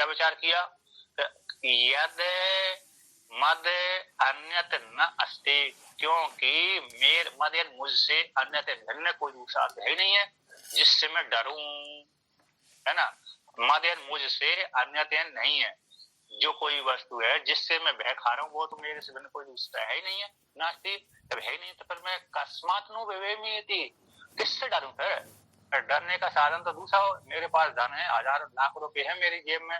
क्या विचार किया? यद मद अन्यत न अस्ति, क्योंकि मेर मद मुझसे अन्यत भिन्न कोई दूसरा है ही नहीं है जिससे मैं डरूं, है ना। मद मुझसे अन्यत नहीं है, जो कोई वस्तु है जिससे मैं भय खा रहा हूँ वो तो मेरे से भिन्न कोई दूसरा है ही नहीं है। नास्ति, जब है ही नहीं तो फिर मैं कस्मात नु विवेमी थी, किससे डरूं फिर? डरने का साधन तो दूसरा हो। मेरे पास धन है, हजार लाख रुपए है मेरी जेब में,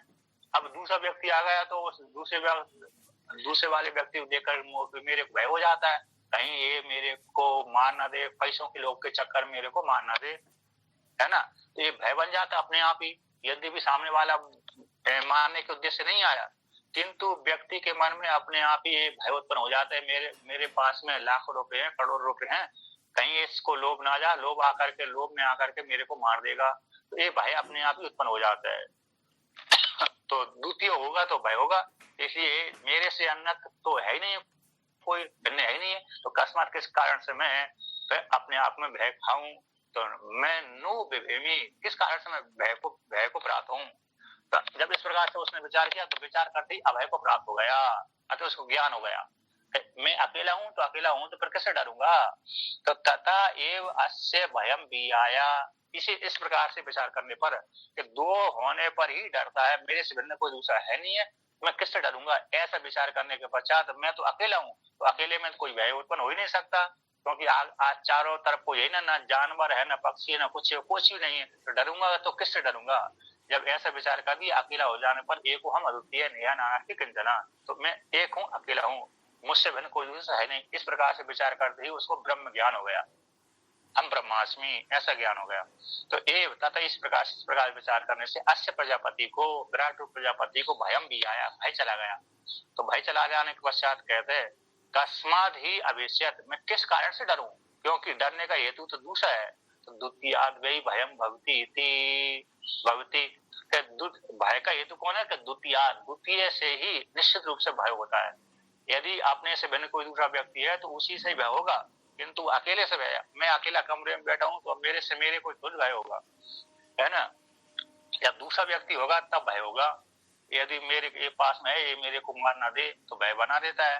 अब दूसरा व्यक्ति आ गया तो उस दूसरे वाले व्यक्ति को देखकर मेरे को भय हो जाता है, कहीं ये मेरे को मार ना दे, पैसों के लोग के चक्कर मेरे को मार ना दे, है ना। तो ये भय बन जाता अपने आप ही, यदि भी सामने वाला मारने के उद्देश्य नहीं आया, किंतु व्यक्ति के मन में अपने आप ही ये भय उत्पन्न हो जाता है, मेरे पास में लाखों रुपए हैं, करोड़ रुपए हैं, कहीं इसको लोभ ना जा, लोभ में आकर के मेरे को मार देगा, तो ये भय अपने आप ही उत्पन्न हो जाता है। तो द्वितीय होगा तो भय होगा, इसलिए मेरे से अन्य तो है ही नहीं, कोई भिन्न है ही नहीं है, तो अकस्मात किस कारण से मैं अपने आप में भय खाऊं, तो मैं नु विभेमी, किस कारण से मैं भय को प्राप्त हूं। तो जब इस प्रकार से उसने विचार किया तो विचार करते ही अभय को प्राप्त हो गया, अतः उसको ज्ञान हो गया, मैं अकेला हूं तो फिर कैसे डरूंगा। तो तथा एव अस्य भयम भी आया, इस प्रकार से विचार करने पर कि दो होने पर ही डरता है, मेरे से भिन्न कोई दूसरा है नहीं है, मैं किससे डरूंगा। ऐसा विचार करने के पश्चात मैं तो अकेला हूं, तो अकेले में तो कोई भय उत्पन्न हो ही नहीं सकता, क्योंकि आज चारों तरफ कोई है ना जानवर है, ना पक्षी है, ना कुछ भी नहीं है, तो डरूंगा तो किससे डरूंगा। जब ऐसा विचार कर दिया, अकेला हो जाने पर एक हम अद्वितीय नया नानास्ति किंचना, तो मैं एक हूँ, अकेला हूँ, मुझसे भिन्न कोई दूसरा है नहीं, इस प्रकार से विचार करते ही उसको ब्रह्म ज्ञान हो गया, हम ब्रह्मास्मि, ऐसा ज्ञान हो गया। तो एव तथा इस प्रकार विचार करने से अस्य प्रजापति को, विराट रूप प्रजापति को भयम भी आया, भय चला गया। तो भय चला जाने के पश्चात कहते हैं कस्माद ही अवेश्यत, मैं किस कारण से डरूं, क्योंकि डरने का हेतु तो दूसरा है। तो द्वितीयाद भयम भवती भय का हेतु कौन है? द्वितीय से ही निश्चित रूप से भय होता है। यदि अपने से भिन्न कोई दूसरा व्यक्ति है तो उसी से भय होगा, किंतु अकेले से भय, मैं अकेला कमरे में बैठा हूं तो मेरे कोई खुद भय होगा, है ना। जब दूसरा व्यक्ति होगा तब भय होगा, यदि मेरे पास में है, ये मेरे को मार ना दे तो भय बना देता है,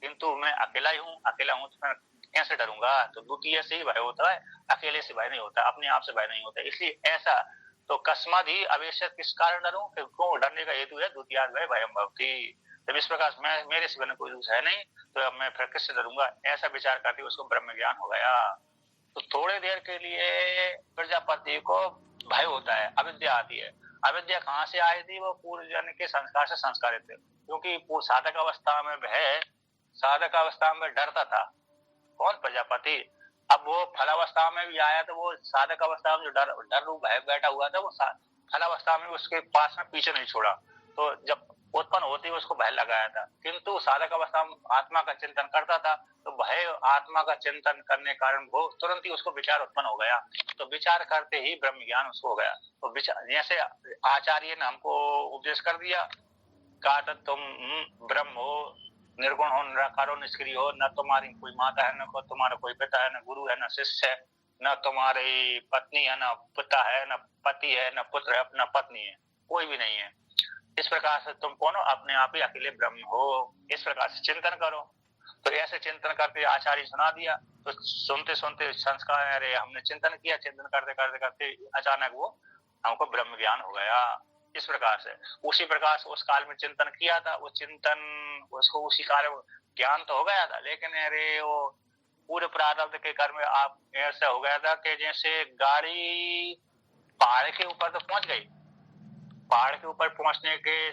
किंतु मैं अकेला हूं तो मैं कैसे डरूंगा। तो द्वितीय से ही भय होता है, अकेले से भय नहीं होता, अपने आप से भय नहीं होता। इसलिए ऐसा तो कस्माद ही अवेश्यत, किस कारण डरूं, क्यों डरने का हेतु है द्वितीयाद भयम भवती। जब इस प्रकार मेरे से भिन्न कोई दूसरा है नहीं तो अब मैं फिर किससे डरूंगा, ऐसा विचार करके उसको ब्रह्म ज्ञान हो गया। तो थोड़ी देर के लिए प्रजापति को भय होता है, अविद्या आती है। अविद्या कहाँ से आई थी? वो पूर्व जन्म के संस्कार से संस्कारित थे, क्योंकि वो साधक अवस्था में भय, साधक अवस्था में डरता था कौन? प्रजापति। अब वो फलावस्था में भी आया तो वो साधक अवस्था में जो डर रूप भय बैठा हुआ था, वो फलावस्था में उसके पास में पीछे नहीं छोड़ा, तो जब उत्पन्न होती उसको भय लगाया था, किंतु साधक अवस्था में आत्मा का चिंतन करता था, तो भय आत्मा का चिंतन करने कारण वो तुरंत ही उसको विचार उत्पन्न हो गया, तो विचार करते ही ब्रह्म ज्ञान उसको हो गया। तो विचार जैसे आचार्य ने हमको उपदेश कर दिया, कहा तुम ब्रह्म हो, निर्गुण हो, निराकार हो, निष्क्रिय हो, न तुम्हारी कोई माता है, न तुम्हारा कोई पिता है, न गुरु है, न शिष्य है, न तुम्हारी पत्नी है, न पिता है, न पति है, न पुत्र है, न पत्नी है, कोई भी नहीं है। इस प्रकार से तुम कौन हो? अपने आप ही अकेले ब्रह्म हो, इस प्रकार से चिंतन करो। तो ऐसे चिंतन करते आचार्य सुना दिया, तो सुनते सुनते संस्कार, अरे हमने चिंतन किया, चिंतन करते करते करते अचानक वो हमको ब्रह्म ज्ञान हो गया। इस प्रकार से उसी प्रकार से उस काल में चिंतन किया था, वो चिंतन उसको उसी काल में ज्ञान तो हो गया था, लेकिन अरे वो पूरे प्रारब्ध के कर्म में आप ऐसा हो गया था कि जैसे गाड़ी पहाड़ के ऊपर तो पहुंच गई, पहाड़ के ऊपर पहुंचने के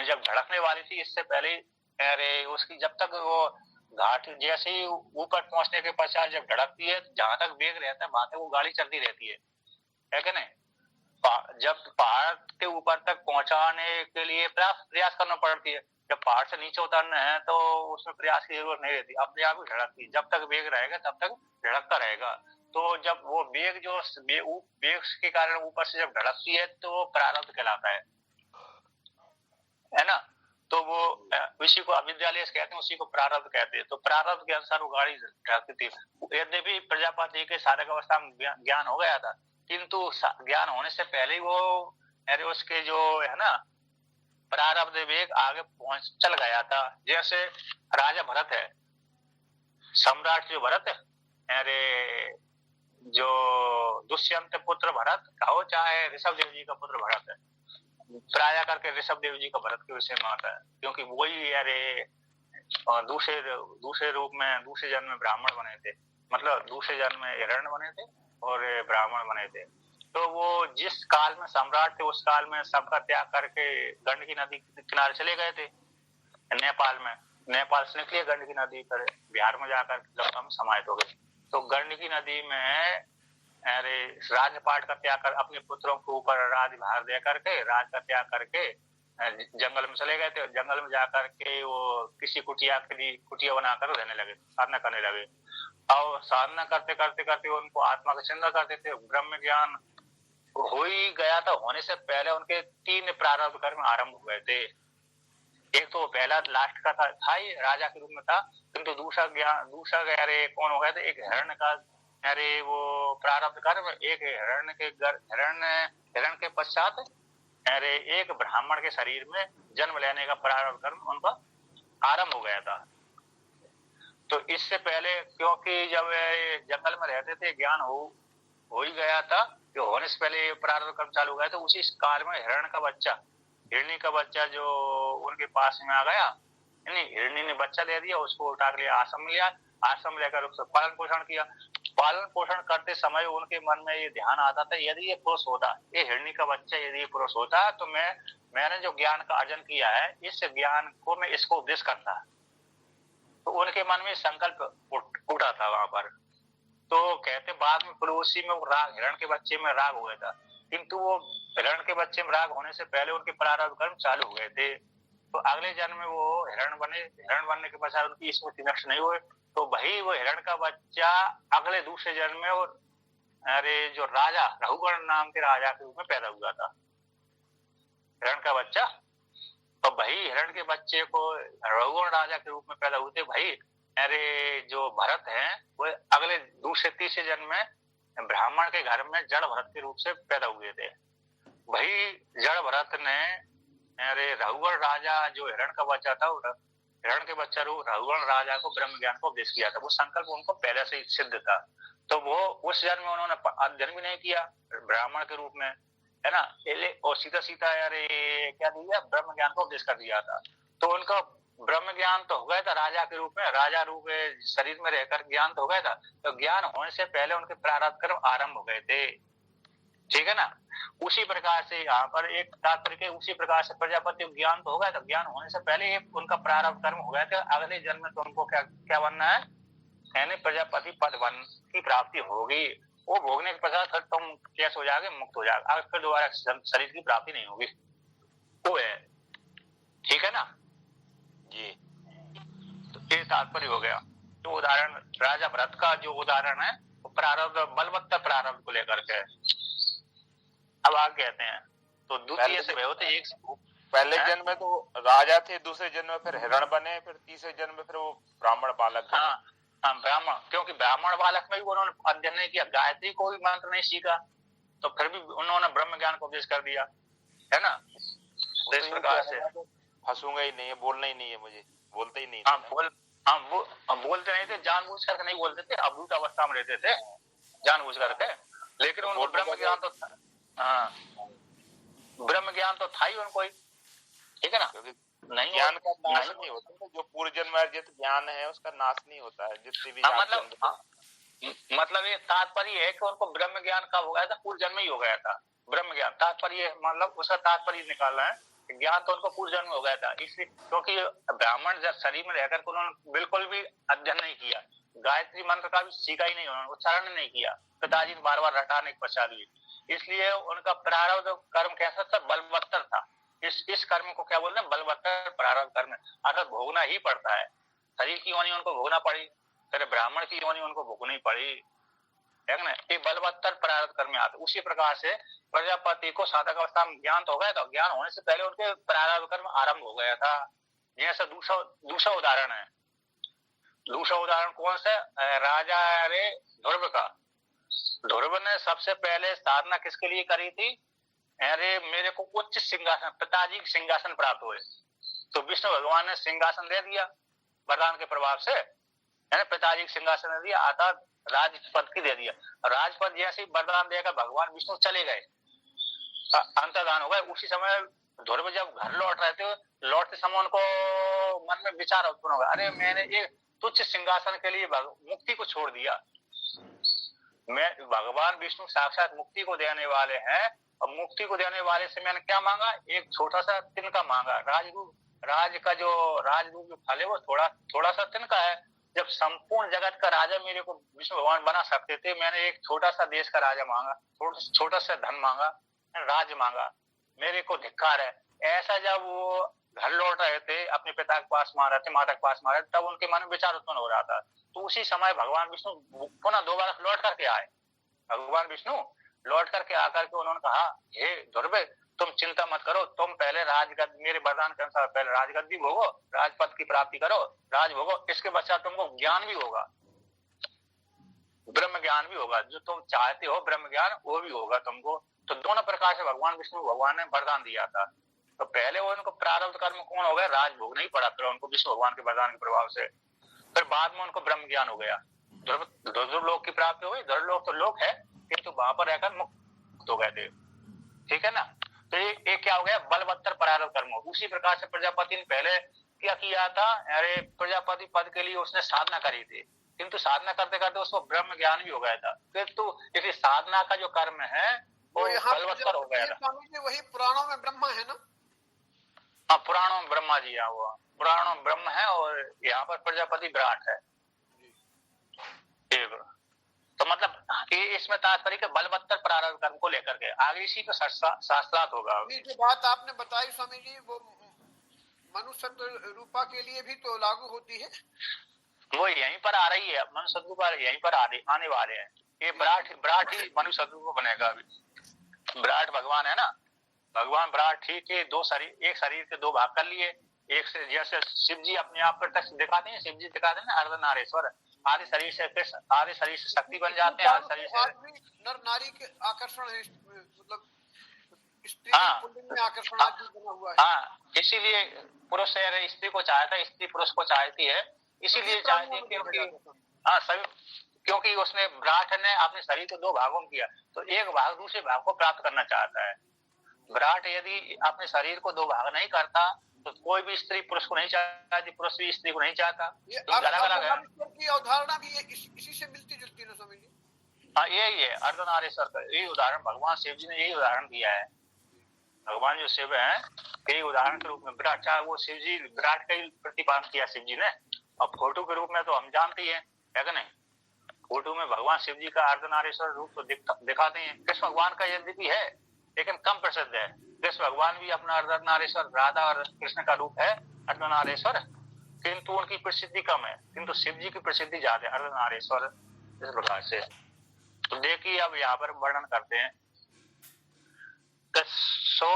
जब धड़कने वाली थी, इससे पहले अरे उसकी जब तक वो घाट जैसे ही ऊपर पहुंचने के पश्चात जब धड़कती है, जहां तक वेग रहता है वहां तक वो गाड़ी चलती रहती है कि नहीं। जब पहाड़ के ऊपर तक पहुंचाने के लिए प्रयास करना पड़ती है, जब पहाड़ से नीचे उतरना है तो उसमें प्रयास की जरूरत नहीं रहती, अपने आप ही धड़कती है, जब तक वेग रहेगा तब तक धड़कता रहेगा। तो जब वो वेग वेग के कारण ऊपर से जब धड़कती है तो प्रारब्ध कहलाता है ना। तो वो उसी को अविद्यालय कहते हैं, उसी को प्रारब्ध कहते हैं। तो प्रारब्ध के अनुसार वो गाड़ी धड़कती थी। यद्यपि प्रजापति के साधक अवस्था में ज्ञान हो गया था, किंतु ज्ञान होने से पहले ही वो अरे उसके जो है ना प्रारब्ध वेग आगे पहुंच चल गया था। जैसे राजा भरत है, सम्राट जो भरत है, अरे जो दुष्यंत पुत्र भरत कहो चाहे ऋषभ देव जी का पुत्र भरत है, प्राय करके ऋषभ देव जी का भरत के विषय में आता है, क्योंकि वही अरे दूसरे रूप में दूसरे जन्म में ब्राह्मण बने थे, मतलब दूसरे जन्म में हिरण्य बने थे और ब्राह्मण बने थे। तो वो जिस काल में सम्राट थे उस काल में सबका त्याग करके गंडकी नदी के किनारे चले गए थे नेपाल में। नेपाल से निकले गंडकी नदी पर बिहार में जाकर गंगा में समाहित हो गए। तो गंडकी नदी में अरे राजपाट का त्याग कर अपने पुत्रों के ऊपर राजभार दे करके राज का त्याग करके जंगल में चले गए थे। जंगल में जाकर के वो किसी कुटिया बनाकर रहने लगे, साधना करने लगे। और साधना करते करते करते उनको आत्मा का चिंतन करते थे। ब्रह्म ज्ञान हो ही गया था, होने से पहले उनके 3 प्रारब्ध कर्म आरंभ हुए थे। एक तो पहला लास्ट का था ही राजा के रूप में था, किंतु दूसरा अरे कौन हो गया था, एक हिरण्य का अरे वो प्रारब्ध कर्म, एक हिरण के पश्चात अरे एक ब्राह्मण के शरीर में जन्म लेने का प्रारब्ध कर्म उनका आरंभ हो गया था। तो इससे पहले क्योंकि जब जंगल में रहते थे ज्ञान हो ही गया था, जो होने से पहले प्रारब्ध कर्म चालू हो गया, तो उसी काल में हिरणी का बच्चा जो उनके पास में आ गया, हिरणी ने बच्चा ले दिया, उसको उठा के आश्रम लिया, आश्रम लेकर उसका पालन पोषण किया। पालन पोषण करते समय उनके मन में ये ध्यान आता था, यदि ये पुरुष होता, ये हिरणी का बच्चा यदि ये पुरुष होता तो मैंने जो ज्ञान का अर्जन किया है इस ज्ञान को मैं इसको उपदेश करता। तो उनके मन में संकल्प उठा था वहां पर। तो कहते बाद में फिर उसी में राग, हिरण के बच्चे में राग हुआ था, किंतु वो हिरण के बच्चे में राग होने से पहले उनके प्रारब्ध कर्म चालू हो गए थे। तो अगले जन्म में वो हिरण बनने के पश्चात उनकी स्मृति नष्ट नहीं हुए, तो वही वो हिरण का बच्चा अगले दूसरे जन्म में और अरे जो राजा रघुगण नाम के राजा के रूप में पैदा हुआ था हिरण का बच्चा। तो वही हिरण के बच्चे को रघुगण राजा के रूप में पैदा हुए थे। भाई अरे जो भरत हैं वो अगले दूसरे तीसरे जन्म में ब्राह्मण के घर में जड़ भरत के रूप से पैदा हुए थे। वही जड़ भरत ने अरे रघुगण राजा जो हिरण का बच्चा था, हिरण के बच्चा रघुगण राजा को ब्रह्म ज्ञान को उपदेश किया था। वो संकल्प उनको पहले से ही सिद्ध था। तो वो उस जन्म में उन्होंने अध्ययन भी नहीं किया ब्राह्मण के रूप में, है ना, और सीधा अरे क्या दिया, ब्रह्म ज्ञान को उपदेश कर दिया था। तो उनका ब्रह्म ज्ञान तो हो गया था राजा के रूप में, राजा रूप शरीर में रहकर ज्ञान तो हो गया था। तो ज्ञान होने से पहले उनके प्रारब्ध कर्म आरंभ हो गए थे, ठीक है ना। उसी प्रकार से यहाँ पर एक तात्पर्य के उसी प्रकार से प्रजापति ज्ञान तो हो गया था, ज्ञान होने से पहले उनका प्रारब्ध कर्म हो गया था। अगले जन्म में तो उनको क्या बनना है, यानी प्रजापति पद वन की प्राप्ति होगी। वो भोगने के पश्चात फिर तुम कैसे हो जाओगे, मुक्त हो जाओगे, अब फिर दोबारा शरीर की प्राप्ति नहीं होगी। वो है, ठीक है ना जी। तो ये तात्पर्य हो गया। जो उदाहरण राजा भरत का जो उदाहरण है वो प्रारब्ध बलवत्तर प्रारब्ध को लेकर के। अब आगे कहते हैं तो द्वितीय से होते एक पहले जन्म में तो राजा थे, दूसरे जन्म में फिर हिरण बने, फिर तीसरे जन्म में फिर वो ब्राह्मण बालक बने। हाँ ब्राह्मण, क्योंकि ब्राह्मण बालक में भी उन्होंने अध्ययन नहीं किया, गायत्री को भी मंत्र नहीं सीखा, तो फिर भी उन्होंने ब्रह्म ज्ञान को उपदेश कर दिया, है ना। तो इस प्रकार से फंसूंगा ही नहीं है, बोलना ही नहीं है मुझे, बोलते ही नहीं। बोलते नहीं थे, जानबूझ करके नहीं बोलते थे, अभूत अवस्था में रहते थे जानबूझ करके, लेकिन उनको ब्रह्म ज्ञान तो था। हाँ ब्रह्म ज्ञान तो था ही उनको ही, ठीक है ना। नहीं ज्ञान का नाश नहीं होता, जो पूर्व जन्म अर्जित ज्ञान है उसका नाश नहीं होता है, जितनी भी मतलब ये तात्पर्य है कि उनको ब्रह्म ज्ञान कब हो गया था, पूर्व जन्म ही हो गया था ब्रह्म ज्ञान। तात्पर्य मतलब उसका तात्पर्य निकालना है, ज्ञान तो उनको पूर्व जन्म हो गया था, इसलिए क्योंकि ब्राह्मण जब शरीर में रहकर उन्होंने बिल्कुल भी अध्ययन नहीं किया, गायत्री मंत्र का भी सीखा ही नहीं, उन्होंने उच्चारण नहीं किया, पिताजी ने बार बार रटाने के पश्चात भी, इसलिए उनका प्रारब्ध कर्म कैसा था, बलवत्तर था। इस कर्म को क्या बोलते हैं, बलवत्तर प्रारब्ध कर्म, अर्थात भोगना ही पड़ता है। शरीर की योनि उनको भोगना पड़ी, फिर ब्राह्मण की योनि उनको भोगनी पड़ी, है ना। ये बलवत्तर प्रारब्ध कर्म आते। उसी प्रकार से प्रजापति को साधक अवस्था में ज्ञान तो हो गया था, ज्ञान होने से पहले उनके प्रारब्ध कर्म आरंभ हो गया था। जैसा दूसरा उदाहरण है, दूसरा उदाहरण कौन सा, राजा ध्रुव का। ध्रुव ने सबसे पहले साधना किसके लिए करी थी, अरे मेरे को उच्च सिंहासन, पिताजी की सिंहासन प्राप्त हुए। तो विष्णु भगवान ने सिंहासन दे दिया वरदान के प्रभाव से, है ना, पिताजी की सिंहासन दे दिया, अर्थात राजपद की दे दिया। राजपद जैसे ही वरदान देकर भगवान विष्णु चले गए, अंतर्धान हो गए। उसी समय ध्रुव जब घर लौट रहे थे, लौटते समय उनको मन में विचार उत्पन्न होगा, अरे मैंने एक तुच्छ सिंहासन के लिए मुक्ति को छोड़ दिया। मैं, भगवान विष्णु साक्षात मुक्ति को देने वाले हैं, और मुक्ति को देने वाले से मैंने क्या मांगा, एक छोटा सा तिनका मांगा। राजरूप, राज का जो राजरूप जो फल है वो थोड़ा सा तिनका है। जब संपूर्ण जगत का राजा मेरे को विष्णु भगवान बना सकते थे, मैंने एक छोटा सा देश का राजा मांगा, छोटा सा धन मांगा, राज मांगा, मेरे को धिक्कार है। ऐसा जब वो घर लौट रहे थे, अपने पिता के पास मा रहे थे, माता के पास मा रहे थे, तब उनके मन में विचार उत्पन्न हो रहा था। तो उसी समय भगवान विष्णु पुनः दोबारा लौट करके आए। भगवान विष्णु लौट करके आकर के उन्होंने कहा, हे ध्रुव, तुम चिंता मत करो, तुम पहले राजगद्द, मेरे वरदान के अनुसार पहले राजगद्दी भोगो, राजपद की प्राप्ति करो, राज भोगो, इसके पश्चात तुमको ज्ञान भी होगा, ब्रह्म ज्ञान भी होगा, जो तुम चाहते हो ब्रह्म ज्ञान वो भी होगा तुमको। तो दोनों प्रकार से भगवान विष्णु भगवान ने वरदान दिया था। तो पहले वो उनको प्रारब्ध कर्म कौन हो गया, राज भोग नहीं पड़ा फिर उनको विष्णु भगवान के वरदान के प्रभाव से। फिर बाद में उनको ब्रह्म ज्ञान हो गया, ध्रुव लोक की प्राप्ति हो गई। ध्रुव लोक तो लोक है, किंतु वहां पर रहकर मुक्त हो गए थे, ठीक है ना। तो ये क्या हो गया, बलवत्तर प्रारब्ध कर्म। उसी प्रकार से प्रजापति ने पहले क्या किया था, अरे प्रजापति पद के लिए उसने साधना करी थी, किंतु साधना करते करते उसको ब्रह्म ज्ञान भी हो गया था। फिर तो इसी साधना का जो कर्म है वो बलवत्तर हो गया था। वही पुराणों में ब्रह्मा है ना? हाँ, पुराणों में ब्रह्मा जी है, वो पुराणों में ब्रह्म है और यहाँ पर प्रजापति विराट है। तो मतलब इसमें तात्पर्य के बलवत्तर प्रारब्ध कर्म को लेकर के आगे इसी पे शास्त्रार्थ होगा। जो बात आपने बताई स्वामी जी, वो मनुष्य रूपा के लिए भी तो लागू होती है। वो यहीं पर आ रही है, मनुष्य रूपा यहीं पर आने वाले हैं। ये विराट ही मनुष्य रूप बनेगा। अभी विराट भगवान है ना, भगवान विराट ठीक है, दो शरीर, एक शरीर के दो भाग कर लिए। एक से जैसे शिव जी अपने आप प्रत्यक्ष दिखाते हैं, शिव जी दिखाते हैं ना अर्धनारीश्वर, आधे शरीर से कृष्ण, आधे शरीर से शक्ति बन जाते हैं, आधे शरीर से नर नारी के आकर्षण है, मतलब स्त्री हाँ, में आकर्षण बना हुआ है। हाँ, इसीलिए पुरुष स्त्री को चाहता है, स्त्री पुरुष को चाहती है, इसीलिए चाहती है क्योंकि हाँ सभी, क्योंकि उसने विराट ने अपने शरीर को दो भागों में किया, तो एक भाग दूसरे भाग को प्राप्त करना चाहता है। विराट यदि अपने शरीर को दो भाग नहीं करता तो कोई भी स्त्री पुरुष को नहीं चाहती, पुरुष भी स्त्री को नहीं चाहता। तो अलग अलग है की अवधारणा भी इसी से मिलती जुलती है स्वामी जी। हाँ, यही है अर्धनारीश्वर का, यही उदाहरण भगवान शिव जी ने यही उदाहरण दिया है। भगवान जो शिव है यही उदाहरण के रूप में विराट, चाहे वो शिव जी विराट का ही प्रतिपादन किया शिव जी ने, और फोटो के रूप में तो हम जानते ही है कि नहीं, फोटो में भगवान शिव जी का अर्धनारीश्वर रूप तो दिखाते हैं। कृष्ण भगवान का यद्यपि है लेकिन कम प्रसिद्ध है। कृष्ण भगवान भी अपना अर्धनारीश्वर, राधा और कृष्ण का रूप है अर्धनारीश्वर, किंतु उनकी प्रसिद्धि कम है, किंतु शिव जी की प्रसिद्धि ज्यादा है अर्धनारीश्वर, इस प्रकार से। तो देखिए अब यहाँ पर वर्णन करते हैं, सो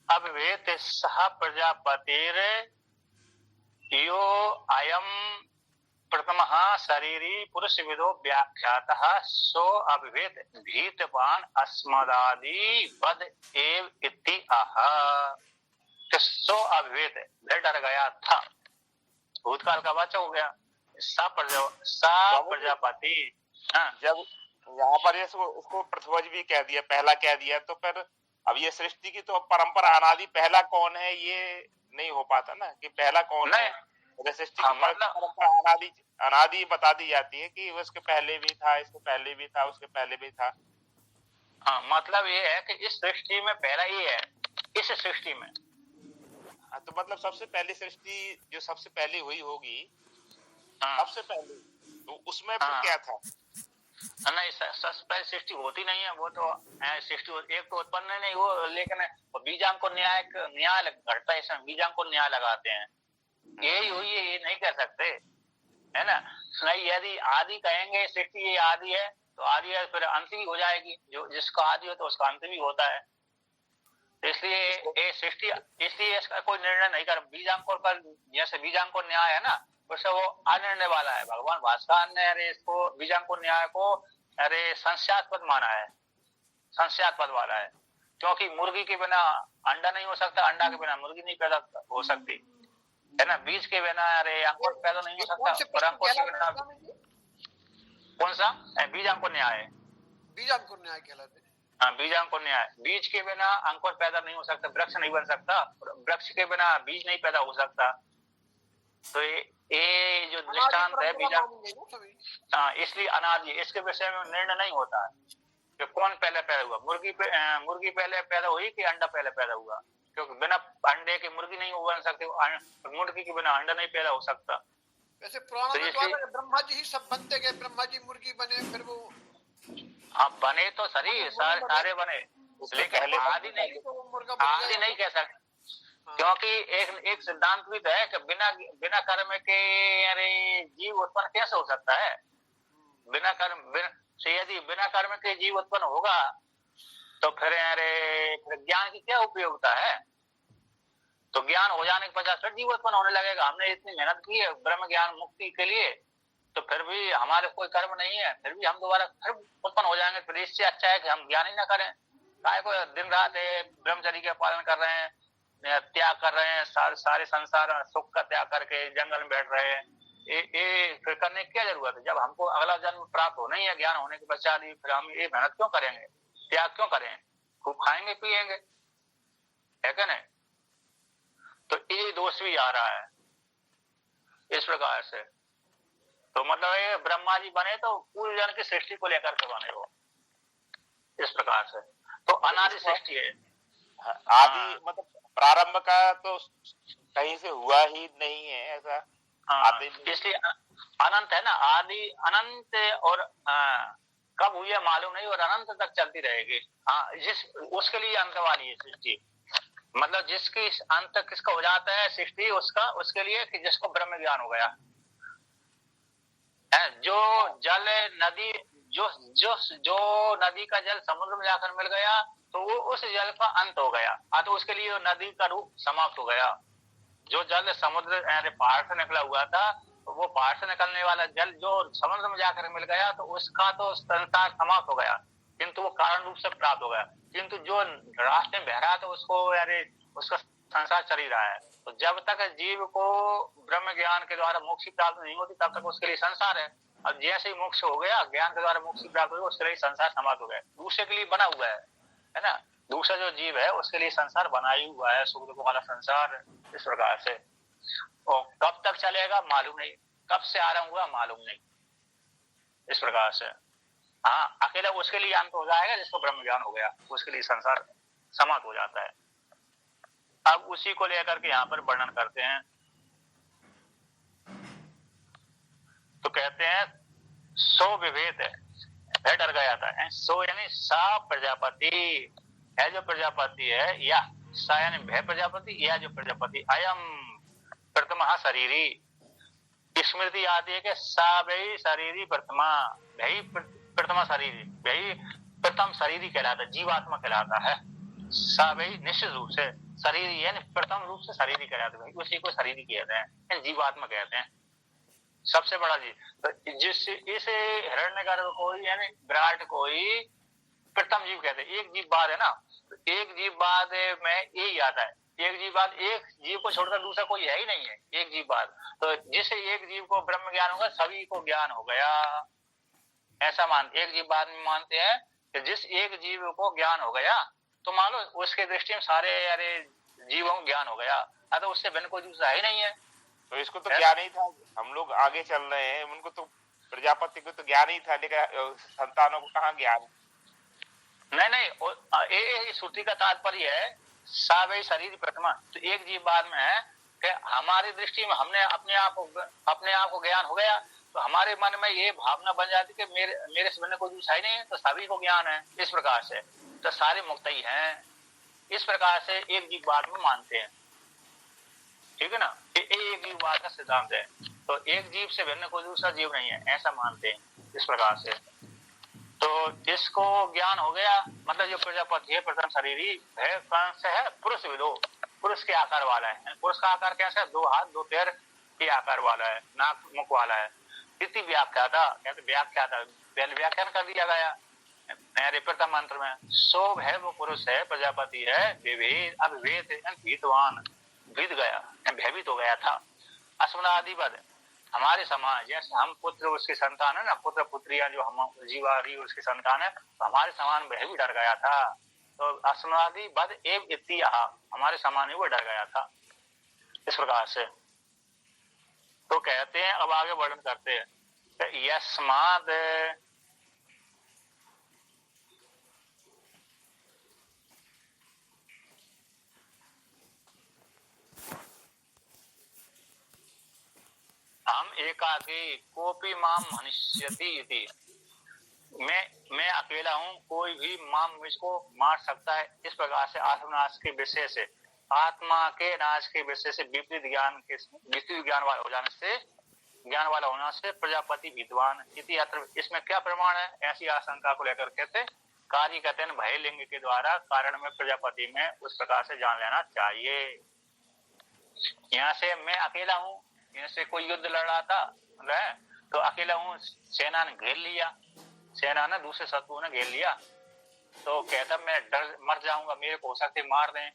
अभवेत सह प्रजापतिर यो अयम प्रथमः शरीरी पुरुष विदो व्याख्यातः सो अभवेत भीतवान अस्मदादि वद एव इति आह। सो अभवेत, भय डर गया था, भूतकाल का वाचक हो गया। सा प्रजापति, जब यहाँ पर उसको प्रथवज भी कह दिया, पहला कह दिया, तो फिर अब ये सृष्टि की तो परंपरा अनादि पहला कौन है ये नहीं हो पाता ना, कि पहला कौन है। सृष्टि की परंपरा अनादि बता दी जाती है कि उसके पहले भी था, इसके पहले भी था, उसके पहले भी था। हाँ, मतलब ये है कि इस सृष्टि में पहला ये है, इस सृष्टि में। हाँ, तो मतलब सबसे पहली सृष्टि जो सबसे पहली हुई होगी, सबसे पहले, तो उसमें क्या था? नहीं, सबसे पहले सृष्टि होती नहीं है, वो तो सृष्टि एक तो उत्पन्न नहीं हो, लेकिन बीजांग को न्याय घटता है, इसमें बीजांग को न्याय लगाते हैं, यही हुई है, ये नहीं कह सकते, है ना। नहीं, यदि आदि कहेंगे सृष्टि ये आदि है तो आदि है, फिर अंत भी हो जाएगी, जो जिसका आदि हो तो उसका अंत भी होता है। तो इसलिए ये सृष्टि, इसलिए इसका कोई निर्णय नहीं कर, बीजांकुर का जैसे बीजांकुर न्याय है ना, वैसे वो अनिर्णय वाला है। भगवान भास्कर ने अरे इसको बीजांकुर न्याय को अरे संशयास्पद माना है, संशयास्पद वाला है। क्योंकि मुर्गी के बिना अंडा नहीं हो सकता, अंडा के बिना मुर्गी नहीं पैदा हो सकती है ना, बीज के बिना अरे अंकुर पैदा नहीं हो सकता, और अंकुर के बिना कौन सा बीज अंकुर न्याय, बीज अंकुर न्याय कहलाते हैं। हाँ, बीज अंकुर न्याय। बीज के बिना अंकुर पैदा नहीं हो सकता, वृक्ष नहीं बन सकता, वृक्ष के बिना बीज नहीं पैदा हो सकता। तो ये जो दृष्टांत है बीज, हाँ, इसलिए अनादि, इसके विषय में निर्णय नहीं होता है कि कौन पहले पैदा हुआ, मुर्गी पहले पैदा हुई कि अंडा पहले पैदा हुआ, क्योंकि बिना अंडे के मुर्गी नहीं बन सकती, मुर्गी के बिना अंडा नहीं पैदा हो सकता। वैसे पुराणों में तो ब्रह्मा जी ही सब बनते गए, ब्रह्मा जी मुर्गी बने, फिर वो हाँ बने तो सारे बने, लेकिन आदि नहीं कह सकते, क्योंकि एक सिद्धांत भी तो है कि बिना कर्म के अरे जीव उत्पन्न कैसे हो सकता है। बिना कर्म के जीव उत्पन्न होगा तो फिर ज्ञान की क्या उपयोगिता है। तो ज्ञान हो जाने के पश्चात फिर जीव उत्पन्न होने लगेगा। हमने इतनी मेहनत की है ब्रह्म ज्ञान मुक्ति के लिए, तो फिर भी हमारे कोई कर्म नहीं है, फिर भी हम दोबारा फिर उत्पन्न हो जाएंगे। फिर इससे अच्छा है कि हम ज्ञान ही ना करें, काय को दिन रात ब्रह्मचर्य का पालन कर रहे हैं, त्याग कर रहे हैं, सारे संसार सुख का त्याग करके जंगल में बैठ रहे हैं। ये फिर करने की क्या जरूरत है, जब हमको अगला जन्म प्राप्त होना ही है ज्ञान होने के पश्चात, फिर हम ये मेहनत क्यों करेंगे, त्याग क्यों करें, खूब खाएंगे पिएंगे, है क्या नहीं। तो ये दोष भी आ रहा है इस प्रकार से। तो मतलब ये ब्रह्मा जी बने तो पूर्व जन्म की सृष्टि को लेकर के बने वो, इस प्रकार से। तो अनादि सृष्टि है, आदि मतलब प्रारंभ का तो कहीं से हुआ ही नहीं है ऐसा। इसलिए अनंत है ना, आदि अनंत, और कब हुई है मालूम नहीं, और अनंत तक चलती रहेगी। हाँ, उसके लिए अंत वाली है सृष्टि, मतलब जिसकी अंत किसका हो जाता है सृष्टि, उसके लिए कि जिसको ब्रह्म ज्ञान हो गया है। जो जल नदी, जो नदी का जल समुद्र में जाकर मिल गया तो वो उस जल का अंत हो गया, तो उसके लिए नदी का रूप समाप्त हो गया। जो जल समुद्र पहाड़ से निकला हुआ था, वो पहाड़ से निकलने वाला जल जो समुद्र में जाकर मिल गया तो उसका तो संसार समाप्त हो गया, किंतु वो कारण रूप से प्राप्त हो गया। किंतु जो रास्ते में बह रहा था उसका संसार चल ही रहा है। तो जब तक जीव को ब्रह्म ज्ञान के द्वारा मोक्ष प्राप्त नहीं होती तब तक उसके लिए संसार है। अब जैसे ही मोक्ष हो गया, ज्ञान के द्वारा मोक्ष प्राप्त हो गया, उसके लिए संसार समाप्त हो गया, दूसरे के लिए बना हुआ है ना। दूसरा जो जीव है उसके लिए संसार बना ही हुआ है, सुख दुख वाला संसार, इस प्रकार से। और कब तक चलेगा मालूम नहीं, कब से आरंभ हुआ मालूम नहीं, इस प्रकार से। हाँ, अकेला उसके लिए अंत हो जाएगा जिसको ब्रह्म ज्ञान हो गया, उसके लिए संसार समाप्त हो जाता है। अब उसी को लेकर के यहाँ पर वर्णन करते हैं। तो कहते हैं सो विभेद है, डर गया था। सो यानी सा प्रजापति है, जो प्रजापति है, या सा यानी भय प्रजापति, या जो प्रजापति, अयम प्रथम शरीरी। स्मृति आती है कि सा भई शरीरी प्रथमा, भई प्रथमा शरीरी, भई प्रथम शरीरी कहलाता है, जीवात्मा कहलाता है। सा भई निश्चित रूप से शरीरी यानी प्रथम रूप से शरीरी कहलाते हैं, उसी को शरीरी कहते हैं, जीवात्मा कहते हैं, सबसे बड़ा जीव। तो जिस इस हिरण्यगर्भ को यानी विराट को ही प्रथम जीव कहते हैं। एक जीव बाद है ना, तो एक जीव बाद में यही आता है, एक जीव बाद, एक जीव को छोड़कर दूसरा कोई है ही नहीं है, एक जीव बाद। तो जिस एक जीव को ब्रह्म ज्ञान होगा सभी को ज्ञान हो गया, ऐसा मानते। एक जीव बाद में मानते हैं कि जिस एक जीव को ज्ञान हो गया तो मान लो उसके दृष्टि में सारे जीवों को ज्ञान हो गया, तो उससे भिन्न कोई दूसरा ही नहीं है। तो इसको तो ज्ञान ही था, हम लोग आगे चल रहे हैं, उनको तो प्रजापति को तो ज्ञान ही था, लेकिन संतानों को कहाँ ज्ञान। नहीं, ये श्रुति का तात्पर्य है सा वही शरीर प्रथमा। तो एक जीव बाद में है कि हमारी दृष्टि में हमने अपने आप को ज्ञान हो गया, तो हमारे मन में ये भावना बन जाती कि मेरे से भिन्न कोई दूसरा ही नहीं है, तो सभी को ज्ञान है, इस प्रकार से। तो सारे मुक्त ही हैं, इस प्रकार से एक जीव बाद में मानते हैं, ठीक है ना। एक जीव बाद का सिद्धांत है, तो एक जीव से भिन्न कोई दूसरा जीव नहीं है, ऐसा मानते हैं, इस प्रकार से। तो जिसको ज्ञान हो गया मतलब जो प्रजापति है प्रथम शरीरी है, कौन से है, पुरुष विदो, पुरुष के आकार वाला है। पुरुष का आकार कैसा है, 2 हाथ 2 पैर के आकार वाला है, नाक मुख वाला है। इतनी व्याख्या था, कहते व्याख्या था, पहले व्याख्यान कर दिया गया प्रथम मंत्र में सो है वो पुरुष है, प्रजापति है, विभेद अभिभेद भीतवान, भीत गया, भयभीत हो गया था। अस्मदादिवद हमारे समान, जैसे हम पुत्र उसके संतान है ना, पुत्र पुत्रियां जो हम जीवारी उसके संतान है, तो हमारे समान वह भी डर गया था। तो अस्मदादिवद एव इति हमारे समान ही वो डर गया था, इस प्रकार से। तो कहते हैं, अब आगे वर्णन करते हैं, यस्माद हम एकाकी कोपी माम मनुष्यति इति, मैं अकेला हूं, कोई भी माम मुझको मार सकता है, इस प्रकार से आत्मनाश के विषय से, आत्मा के नाश के विषय से विपरीत ज्ञान वाला हो जाने से, ज्ञान वाला होना से प्रजापति विद्वान इति अत्र। इसमें क्या प्रमाण है? ऐसी आशंका को लेकर कहते कार्य कहते हैं भय लिंग के द्वारा कारण में प्रजापति में उस प्रकार से जान लेना चाहिए। यहाँ से मैं अकेला हूँ, यहाँ से कोई युद्ध लड़ रहा था तो अकेला हूँ, सेना ने घेर लिया, सेना ने दूसरे शत्रु ने घेर लिया, तो कहता मैं डर मर जाऊंगा, मेरे को हो सकते मार दें।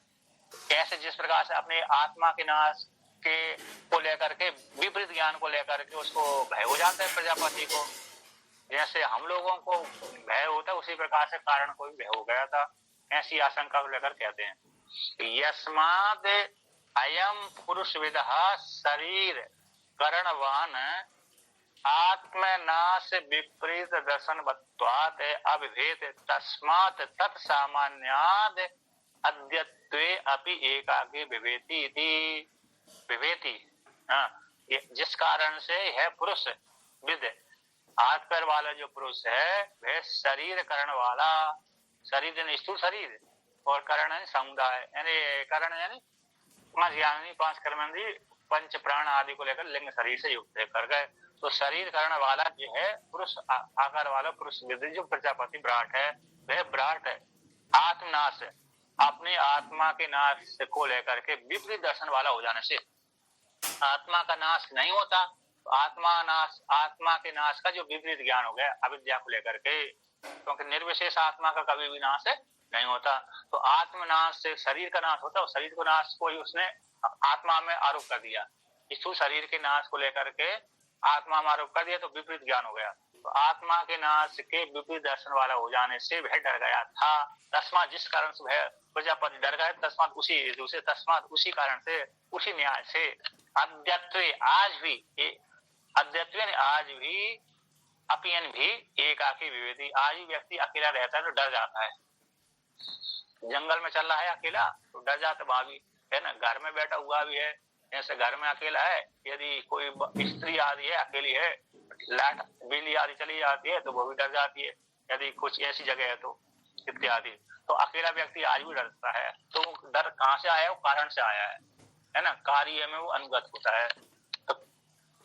कैसे? जिस प्रकार से अपने आत्मा के नाश के को लेकर के, विपरीत ज्ञान को लेकर के उसको भय हो जाता है प्रजापति को, जैसे हम लोगों को भय होता है उसी प्रकार से कारण को भी भय हो गया था। ऐसी आशंका को लेकर कहते हैं यस्माद अयम पुरुष विदः शरीर करणवान आत्मनाश विपरीत दर्शनवत्वात् अविभेद तस्मात् तत्सामान्याद् अद्यत्वे अपि एकाकी विवेति इति विवेति। जिस कारण से है पुरुष विद, हाथ पैर वाला जो पुरुष है वह शरीर करण वाला, शरीर स्थूल शरीर और करण समुदाय, यानी करण यानी पांच कर्मेंद्रिय पंच प्राण आदि को लेकर लिंग शरीर से युक्त कर गए। तो शरीर करण वाला जो है पुरुष आकार वाला पुरुष विद जो प्रजापति विराट है, वह विराट है आत्मनाश, अपने आत्मा के नाश को लेकर के विपरीत दर्शन वाला हो जाने से। आत्मा का नाश नहीं होता, तो आत्मा के नाश का जो विपरीत ज्ञान हो गया अविद्या को लेकर के, क्योंकि निर्विशेष आत्मा का कभी भी नाश नहीं होता। तो आत्मनाश से शरीर का नाश होता है, शरीर को नाश को ही उसने आत्मा में आरोप कर दिया, स्थूल शरीर के नाश को लेकर के आत्मा में आरोप कर दिया, तो विपरीत ज्ञान हो गया। तो आत्मा के नाश के विपरीत दर्शन वाला हो जाने से वह डर गया था। तस्मात जिस कारण से वह प्रजापति डर गए, तस्मात उसी कारण से, उसी न्याय से अद्यत्वे आज भी अपियन भी एकाकी विवेदी, आज ही व्यक्ति अकेला रहता है तो डर जाता है। जंगल में चल रहा है अकेला तो डर जाता है, वहां भी है ना, घर में बैठा हुआ भी है, जैसे घर में अकेला है, यदि कोई स्त्री आदि है अकेली है, लाइट बिजली आदि चली जाती है तो वो भी डर जाती है, यदि कुछ ऐसी जगह है तो इत्यादि। तो अकेला व्यक्ति आज भी डरता है। तो डर कहाँ से आया? वो कारण से आया है ना, कार्य में वो अनुगत होता है। तो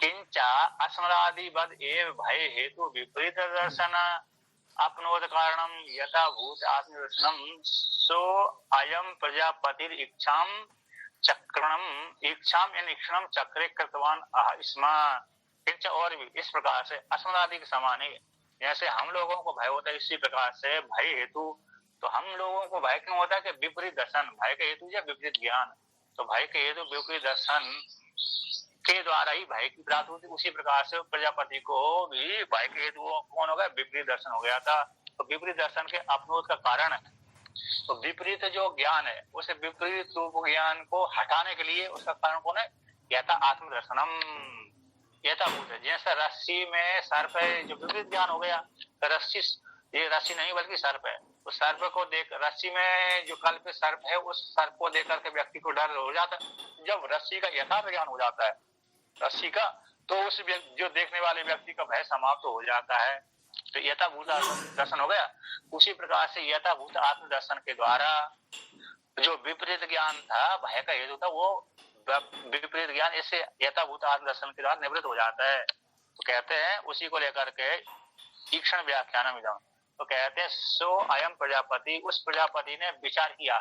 किंचा अस्मदादिवद एव भय हेतु विपरीत दर्शन अपनोद कारणम यथा भूत आत्मदर्शनम सो अयम प्रजापतिर इच्छाम चक्रे कृतवान स्मा। और भी इस प्रकार से अस्मदादि के समान ही, जैसे हम लोगों को भय होता है इसी प्रकार से भय हेतु, तो हम लोगों को भय क्यों होता है कि विपरीत दर्शन, भय का हेतु या विपरीत ज्ञान, तो भय के हेतु विपरीत दर्शन के द्वारा ही भय की प्राप्ति होती। उसी प्रकार से प्रजापति को भी भय के हेतु कौन हो गया? विपरीत दर्शन हो गया था। तो विपरीत दर्शन के अपनोद का कारण है, तो विपरीत जो ज्ञान है उसे विपरीत रूप ज्ञान को हटाने के लिए उसका कारण कौन है? यथा आत्मदर्शनम, यथाभूत है। जैसे रस्सी में सर्प है, जो विपरीत ज्ञान हो गया, तो रस्सी ये रस्सी नहीं बल्कि सर्प है, तो सर्प को देख, रस्सी में जो कल्पित सर्प है उस सर्प को देख करके व्यक्ति को डर हो जाता है। जब रस्सी का यथार्थ ज्ञान हो जाता है रस्सी का, तो उस जो देखने वाले व्यक्ति का भय समाप्त हो जाता है, तो यथाभूत दर्शन हो गया। उसी प्रकार से यथाभूत आत्मदर्शन के द्वारा जो विपरीत ज्ञान था, भय का हेतु था, वो विपरीत ज्ञान इससे यथाभूत आत्मदर्शन के द्वारा निवृत्त हो जाता है। तो कहते हैं उसी को लेकर के ईक्षण व्याख्यान में जाऊं तो कहते हैं सो अयम प्रजापति, उस प्रजापति ने विचार किया,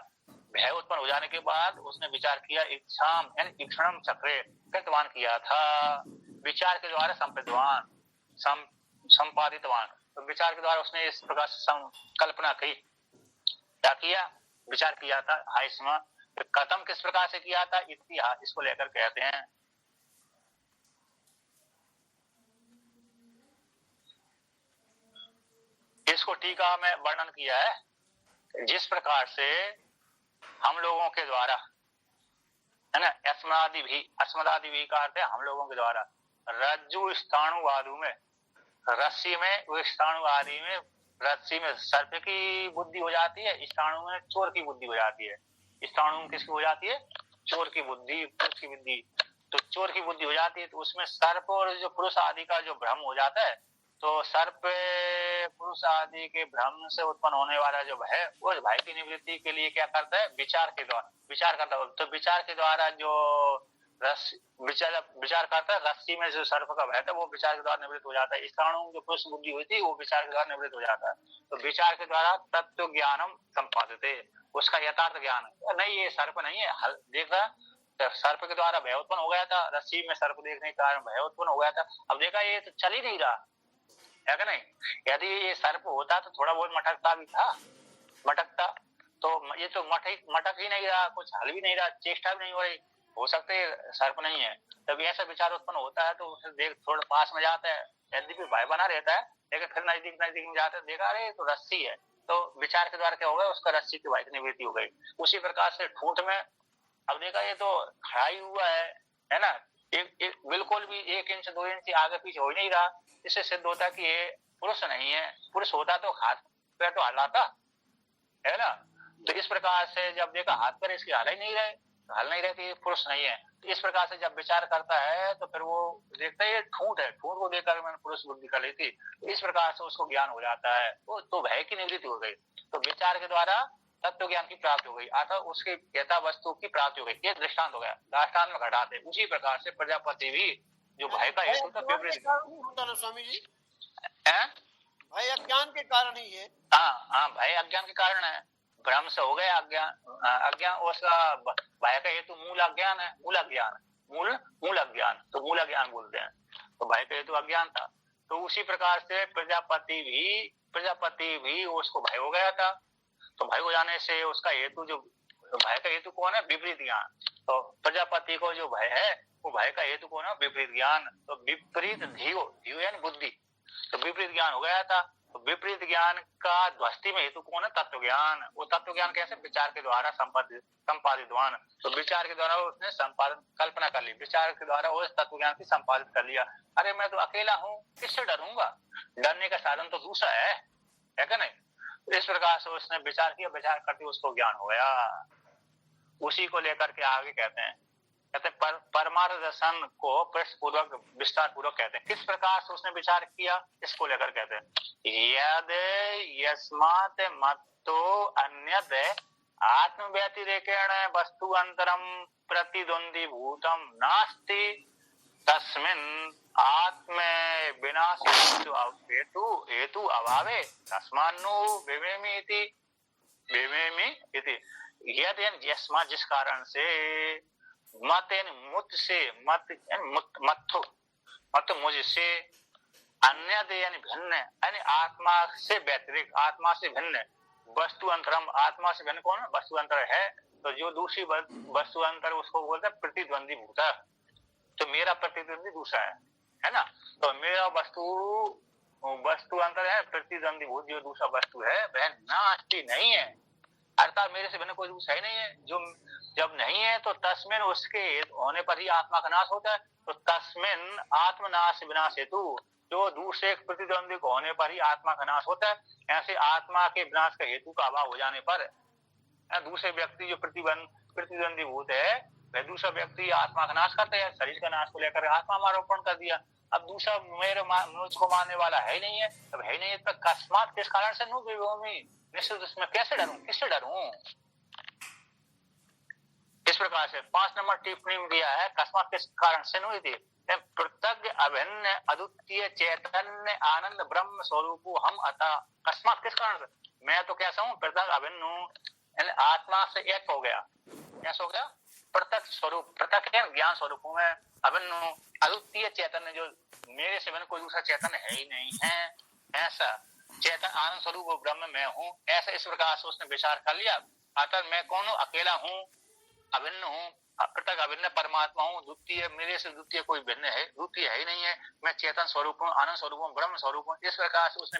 भय उत्पन्न हो जाने के बाद उसने विचार किया, इच्छाम यानी ईक्षणम चक्रे कृतवान किया था, विचार के द्वारा संपादितवान। तो विचार के द्वारा उसने इस प्रकार से कल्पना की, क्या किया, विचार किया था। हाइस्मा खत्म किस प्रकार से किया था, इतिहास इसको लेकर कहते हैं। इसको टीका में वर्णन किया है, जिस प्रकार से हम लोगों के द्वारा, है ना, अस्मदादि भी का अर्थ है हम लोगों के द्वारा, रज्जु स्थाणु आदि में, रस्सी में, वो स्थाणु आदि में, रस्सी में सर्प की बुद्धि हो जाती है, स्थाणु में चोर की बुद्धि हो जाती है। स्थाणु में किसकी हो जाती है, चोर की बुद्धि, पुरुष की बुद्धि। तो चोर की बुद्धि हो जाती है, तो उसमें सर्प और जो पुरुष आदि का जो भ्रम हो जाता है, तो सर्प पुरुष आदि के भ्रम से उत्पन्न होने वाला जो भय, वो भय की निवृत्ति के लिए क्या करता है, विचार के द्वारा विचार करता है। तो विचार के द्वारा जो विचार करता है, रस्सी में जो सर्प का भय था वो विचार के द्वारा निवृत्त हो जाता है। स्थाणु जो पुरुष बुद्धि हुई थी वो विचार के द्वारा निवृत्त हो जाता है। तो विचार के द्वारा तत्व ज्ञानम संपादित, उसका यथार्थ ज्ञान नहीं, ये सर्प नहीं है, देख रहा, सर्प के द्वारा भय उत्पन्न हो गया था, रस्सी में सर्प देखने के कारण भय उत्पन्न हो गया था। अब देखा ये तो चल ही नहीं रहा है कि नहीं, यदि ये सर्प होता तो थोड़ा बहुत मटकता भी था, मटकता, तो ये तो मटक ही नहीं रहा, कुछ हल भी नहीं रहा, चेष्टा भी नहीं हो रही, हो सकता है सर्प नहीं है। तब ऐसा विचार उत्पन्न होता है तो फिर देख थोड़ा पास में जाता है, यद्यपि भय बना रहता है, लेकिन फिर नजदीक में जाता है, देखा अरे तो रस्सी है, तो विचार के द्वारा क्या हो गया, उसका रस्सी की भय की निवृत्ति हो गई। उसी प्रकार से ठूंठ में, अब देखा ये तो खड़ा ही हुआ है ना, बिल्कुल भी 1 इंच 2 इंच आगे पीछे हो ही नहीं रहा, इससे सिद्ध होता है कि ये पुरुष नहीं है। पुरुष होता तो हाथ पैर तो हलाता है ना, तो इस प्रकार से जब देखा हाथ पैर इसके हल ही नहीं रहे, हल नहीं रहे कि पुरुष नहीं है, तो इस प्रकार से जब विचार करता है तो फिर वो देखता है ये ठूंठ है, ठूंठ को देखकर मैंने पुरुष बुद्धि कर ली थी, तो इस प्रकार से उसको ज्ञान हो जाता है, तो भय की निवृत्ति हो गई। तो विचार के द्वारा तत्व ज्ञान की प्राप्ति हो गई, अर्थात उसके यथा वस्तु की प्राप्ति हो गई। ये दृष्टांत हो गया, दृष्टांत में घटाते। उसी प्रकार से प्रजापति भी जो भय का हेतु था विपरीत होता ना स्वामी जी, है, भय अज्ञान के कारण ही है। हाँ, भय अज्ञान के कारण है, भ्रम से हो गया अज्ञान, उसका भय का हेतु मूल अज्ञान है, मूल अज्ञान, तो मूल अज्ञान बोलते हैं, तो भय का हेतु अज्ञान था। तो उसी प्रकार से प्रजापति भी उसको भय हो गया था, तो भय हो जाने से उसका हेतु, जो भय का हेतु कौन है, विपरीत ज्ञान। तो प्रजापति को जो भय है वो भय का हेतु कौन है, विपरीत ज्ञान। तो विपरीत धियो यानी बुद्धि, तो विपरीत ज्ञान हो गया था। तो विपरीत ज्ञान का ध्वस्ती में हेतु कौन है, तत्व ज्ञान। वो तत्व ज्ञान कैसे, विचार के द्वारा संपादितवान, तो विचार के द्वारा उसने संपादन कल्पना कर ली, विचार के द्वारा उस तत्व ज्ञान की संपादित कर लिया। अरे मैं तो अकेला हूँ, किससे डरूंगा, डरने का साधन तो दूसरा है क्या नहीं। इस प्रकार से उसने विचार किया, विचार करके उसको ज्ञान हो गया। उसी को लेकर के आगे कहते हैं परमार्थ दर्शन को पृष्ठपूर्वक विस्तार पूर्वक कहते हैं। किस प्रकार से उसने विचार किया, इसको लेकर कहते हैं यद यस्मात् मत्तो अन्यद आत्म व्यतिरेकेण वस्तु अंतरम प्रतिद्वंदी भूतम नास्ति तस्मिन् आत्म विनाश हेतु अभावे तस्मान्नो विवेमी इति। यद यस्मा जिस कारण से, मत मुत से, मत मुझसे, अन्यद यानी भिन्न, यानी आत्मा से व्यतिरिक्त, आत्मा से भिन्न, वस्तु अंतरम, आत्मा से भिन्न कौन, वस्तु अंतर है, तो जो दूसरी वस्तु अंतर उसको बोलते हैं प्रतिद्वंदी भूत। तो मेरा प्रतिद्वंदी दूसरा है ना, तो मेरा वस्तु अंतर है, प्रतिद्वंदी भूत जो दूसरा वस्तु है वह नास्ति नहीं है, अर्थात मेरे से भिन्न कोई दूसरा ही नहीं है। जो जब नहीं है तो तस्मिन, उसके होने पर ही आत्मा का नाश होता है। तो तस्मिन आत्मनाश विनाश हेतु, जो दूसरे प्रतिद्वंदी को होने पर ही आत्मा का नाश होता है। ऐसे आत्मा के विनाश का हेतु का अभाव हो जाने पर दूसरे व्यक्ति जो प्रतिद्वंदी भूत है वह दूसरा व्यक्ति आत्मा का नाश करता है, शरीर का नाश को लेकर आत्मा में आरोपण कर दिया। अब दूसरा मुझको मारने वाला है ही नहीं है, अब है ही नहीं है, तो अकस्मात किस कारण से नु विभूमि, निश्चित उसमें कैसे डरूं, किससे डरूं। इस प्रकार से 5 नंबर टिप्पणी में दिया है, अकस्मात किस कारण से नु थी, पृथक अभिन्न अद्वितीय चैतन्य आनंद ब्रह्म स्वरूप हम अतः। अकस्मात किस कारण से, मैं तो कैसा हूँ, पृथक अभिन्न हूँ, आत्मा से एक हो गया, कैसा हो गया, पृथक स्वरूप, पृथक ज्ञान स्वरूप हूँ मैं, अभिन्न हूँ, अद्वितीय चैतन्य, जो मेरे से भिन्न कोई दूसरा चैतन्य है ही नहीं है, ऐसा चेतन आनंद स्वरूप वो ब्रह्म मैं हूँ, ऐसा इस प्रकार से उसने विचार कर लिया। अतः मैं कौन हूँ? अकेला हूँ, अभिन्न हूँ, पृथक अभिन्न परमात्मा हूँ, द्वितीय मेरे से द्वितीय कोई भिन्न है, द्वितीय है ही नहीं है, मैं चेतन स्वरूप हूँ, आनंद स्वरूप हूँ, ब्रह्म स्वरूप हूँ। इस प्रकार से उसने